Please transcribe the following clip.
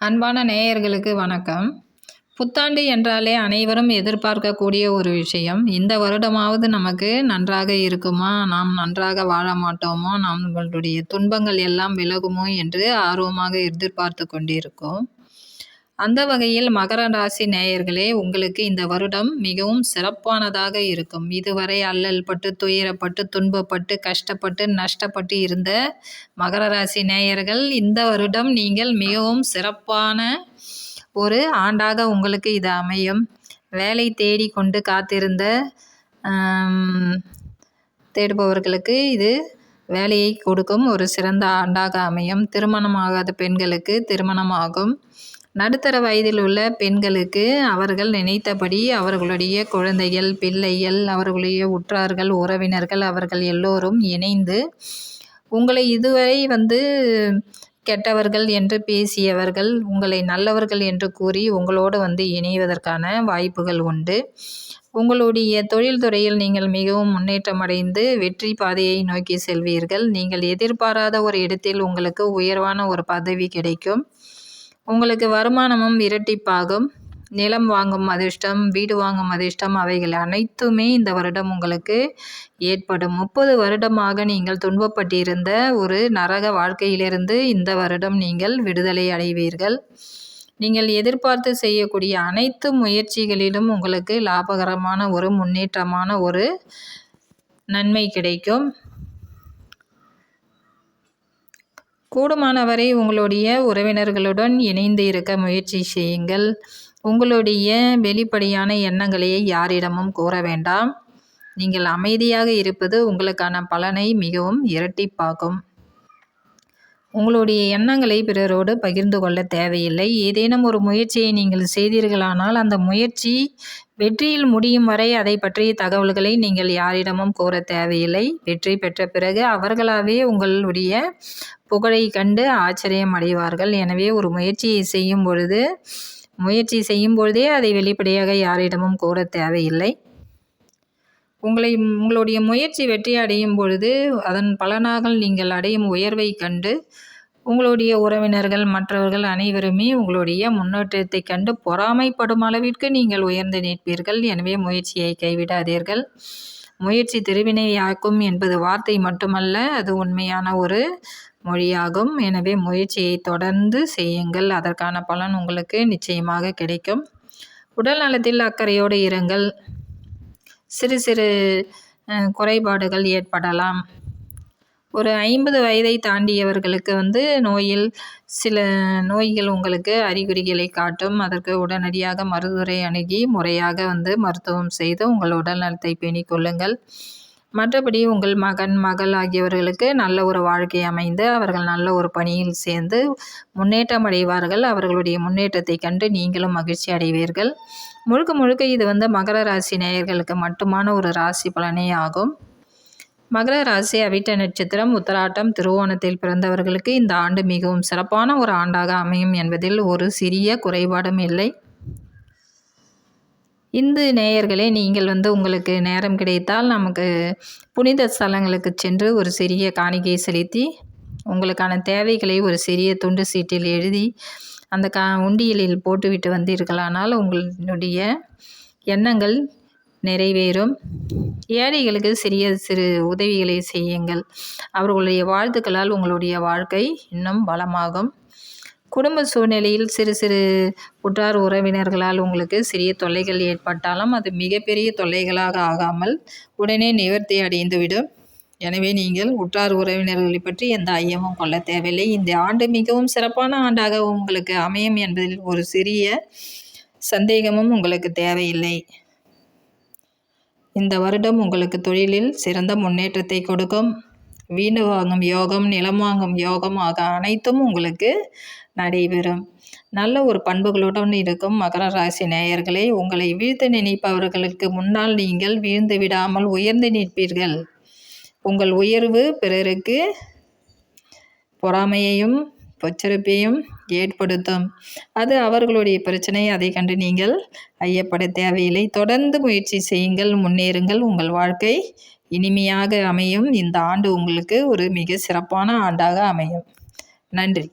அன்பான நேயர்களுக்கு வணக்கம். புத்தாண்டு என்றாலே அனைவரும் எதிர்பார்க்கக்கூடிய ஒரு விஷயம். இந்த வருடமாவது நமக்கு நன்றாக இருக்குமா? நாம் நன்றாக வாழ மாட்டோமோ? நம்மளுடைய துன்பங்கள் எல்லாம் விலகுமோ என்று ஆர்வமாக எதிர்பார்த்து கொண்டிருக்கோம். அந்த வகையில் மகர ராசி நேயர்களே, உங்களுக்கு இந்த வருடம் மிகவும் சிறப்பானதாக இருக்கும். இதுவரை அல்லல் பட்டு, துயரப்பட்டு, துன்பப்பட்டு, கஷ்டப்பட்டு, நஷ்டப்பட்டு இருந்த மகர ராசி நேயர்கள், இந்த வருடம் நீங்கள் மிகவும் சிறப்பான ஒரு ஆண்டாக உங்களுக்கு இது அமையும். வேலை தேடி கொண்டு காத்திருந்த தேடுபவர்களுக்கு இது வேலையை கொடுக்கும் ஒரு சிறந்த ஆண்டாக அமையும். திருமணமாகாத பெண்களுக்கு திருமணமாகும். நடுத்தர வயதில் உள்ள பெண்களுக்கு அவர்கள் நினைத்தபடி அவர்களுடைய குழந்தைகள், பிள்ளைகள், அவர்களுடைய உற்றார்கள், உறவினர்கள் அவர்கள் எல்லோரும் இணைந்து உங்களை இதுவரை கெட்டவர்கள் என்று பேசியவர்கள் உங்களை நல்லவர்கள் என்று கூறி உங்களோடு இணைவதற்கான வாய்ப்புகள் உண்டு. உங்களுடைய தொழில் துறையில் நீங்கள் மிகவும் முன்னேற்றம் அடைந்து வெற்றி பாதையை நோக்கி செல்வீர்கள். நீங்கள் எதிர்பாராத ஒரு இடத்தில் உங்களுக்கு உயர்வான ஒரு பதவி கிடைக்கும். உங்களுக்கு வருமானமும் இரட்டிப்பாகும். நிலம் வாங்கும் அதிர்ஷ்டம், வீடு வாங்கும் அதிர்ஷ்டம் அவைகள் அனைத்துமே இந்த வருடம் உங்களுக்கு ஏற்படும். 30 வருடமாக நீங்கள் துன்பப்பட்டிருந்த ஒரு நரக வாழ்க்கையிலிருந்து இந்த வருடம் நீங்கள் விடுதலை அடைவீர்கள். நீங்கள் எதிர்பார்த்து செய்யக்கூடிய அனைத்து முயற்சிகளிலும் உங்களுக்கு லாபகரமான ஒரு முன்னேற்றமான ஒரு நன்மை கிடைக்கும். கூடுமானவரை உங்களுடைய உறவினர்களுடன் இணைந்து இருக்க முயற்சி செய்யுங்கள். உங்களுடைய வெளிப்படையான எண்ணங்களை யாரிடமும் கூற வேண்டாம். நீங்கள் அமைதியாக இருப்பது உங்களுக்கான பலனை மிகவும் இரட்டிப்பாக்கும். உங்களுடைய எண்ணங்களை பிறரோடு பகிர்ந்து கொள்ள தேவையில்லை. ஏதேனும் ஒரு முயற்சியை நீங்கள் செய்தீர்களானால் அந்த முயற்சி வெற்றியில் முடியும் வரை அதை பற்றிய தகவல்களை நீங்கள் யாரிடமும் கூற தேவையில்லை. வெற்றி பெற்ற பிறகு அவர்களாகவே உங்களுடைய புகழை கண்டு ஆச்சரியம் அடைவார்கள். எனவே ஒரு முயற்சியை செய்யும் பொழுதே அதை வெளிப்படையாக யாரிடமும் கூற தேவையில்லை. உங்களுடைய முயற்சி வெற்றி அடையும் பொழுது அதன் பலனாக நீங்கள் அடையும் உயர்வை கண்டு உங்களுடைய உறவினர்கள் மற்றவர்கள் அனைவருமே உங்களுடைய முன்னேற்றத்தை கண்டு பொறாமைப்படும் அளவிற்கு நீங்கள் உயர்ந்து நிற்பீர்கள். எனவே முயற்சியை கைவிடாதீர்கள். முயற்சி திருவினையாக்கும் என்பது வார்த்தை மட்டுமல்ல, அது உண்மையான ஒரு மொழியாகும். எனவே முயற்சியை தொடர்ந்து செய்யுங்கள். அதற்கான பலன் உங்களுக்கு நிச்சயமாக கிடைக்கும். உடல் நலத்தில் அக்கறையோடு இருங்கள். சிறு சிறு குறைபாடுகள் ஏற்படலாம். ஒரு 50 வயதை தாண்டியவர்களுக்கு நோயில் சில நோய்கள் உங்களுக்கு அறிகுறிகளை காட்டும். அதற்கு உடனடியாக மருத்துவரை அணுகி முறையாக மருத்துவம் செய்து உங்கள் உடல் நலத்தை பேணிக் கொள்ளுங்கள். மற்றபடி உங்கள் மகன் மகள் ஆகியவர்களுக்கு நல்ல ஒரு வாழ்க்கை அமைந்து அவர்கள் நல்ல ஒரு பணியில் சேர்ந்து முன்னேற்றம் அடைவார்கள். அவர்களுடைய முன்னேற்றத்தை கண்டு நீங்களும் மகிழ்ச்சி அடைவீர்கள். முழுக்க முழுக்க இது மகர ராசி நேயர்களுக்கு மட்டுமான ஒரு ராசி பலனே ஆகும். மகர ராசி அவிட்ட நட்சத்திரம், உத்திராட்டம், திருவோணத்தில் பிறந்தவர்களுக்கு இந்த ஆண்டு மிகவும் சிறப்பான ஒரு ஆண்டாக அமையும் என்பதில் ஒரு சிறிய குறைபாடும் இல்லை. இந்து நேயர்களே, நீங்கள் உங்களுக்கு நேரம் கிடைத்தால் நமக்கு புனித ஸ்தலங்களுக்கு சென்று ஒரு சிறிய காணிக்கை செலுத்தி உங்களுக்கான தேவைகளை ஒரு சிறிய துண்டு சீட்டில் எழுதி அந்த உண்டியலில் போட்டுவிட்டு வந்தீர்களானால் உங்களுடைய எண்ணங்கள் நிறைவேறும். ஏழைகளுக்கு சிறு உதவிகளை செய்யுங்கள். அவர்களுடைய வாழ்த்துக்களால் உங்களுடைய வாழ்க்கை இன்னும் பலமாகும். குடும்ப சூழ்நிலையில் சிறு உற்றார் உறவினர்களால் உங்களுக்கு சிறிய தொல்லைகள் ஏற்பட்டாலும் அது மிகப்பெரிய தொல்லைகளாக ஆகாமல் உடனே நிவர்த்தி அடைந்துவிடும். எனவே நீங்கள் உற்றார் உறவினர்களை பற்றி எந்த ஐயமும் கொள்ள தேவையில்லை. இந்த ஆண்டு மிகவும் சிறப்பான ஆண்டாக உங்களுக்கு அமையும் என்பதில் ஒரு சிறிய சந்தேகமும் உங்களுக்கு தேவையில்லை. இந்த வருடம் உங்களுக்கு தொழிலில் சிறந்த முன்னேற்றத்தை கொடுக்கும். வீடு வாங்கும் யோகம், நிலம் வாங்கும் யோகம் ஆக அனைத்தும் உங்களுக்கு நடைபெறும். நல்ல ஒரு பண்புகளுடன் இருக்கும் மகர ராசி நேயர்களை, உங்களை வீழ்த்த நினைப்பவர்களுக்கு முன்னால் நீங்கள் வீழ்ந்து விடாமல் உயர்ந்து நிற்பீர்கள். உங்கள் உயர்வு பிறருக்கு பொறாமையையும் பொச்சரிப்பையும் ஏற்படுத்தும். அது அவர்களுடைய பிரச்சனை. அதை கண்டு நீங்கள் ஐயப்பட தேவையில்லை. தொடர்ந்து முயற்சி செய்யுங்கள், முன்னேறுங்கள். உங்கள் வாழ்க்கை இனிமையாக அமையும். இந்த ஆண்டு உங்களுக்கு ஒரு மிக சிறப்பான ஆண்டாக அமையும். நன்றி.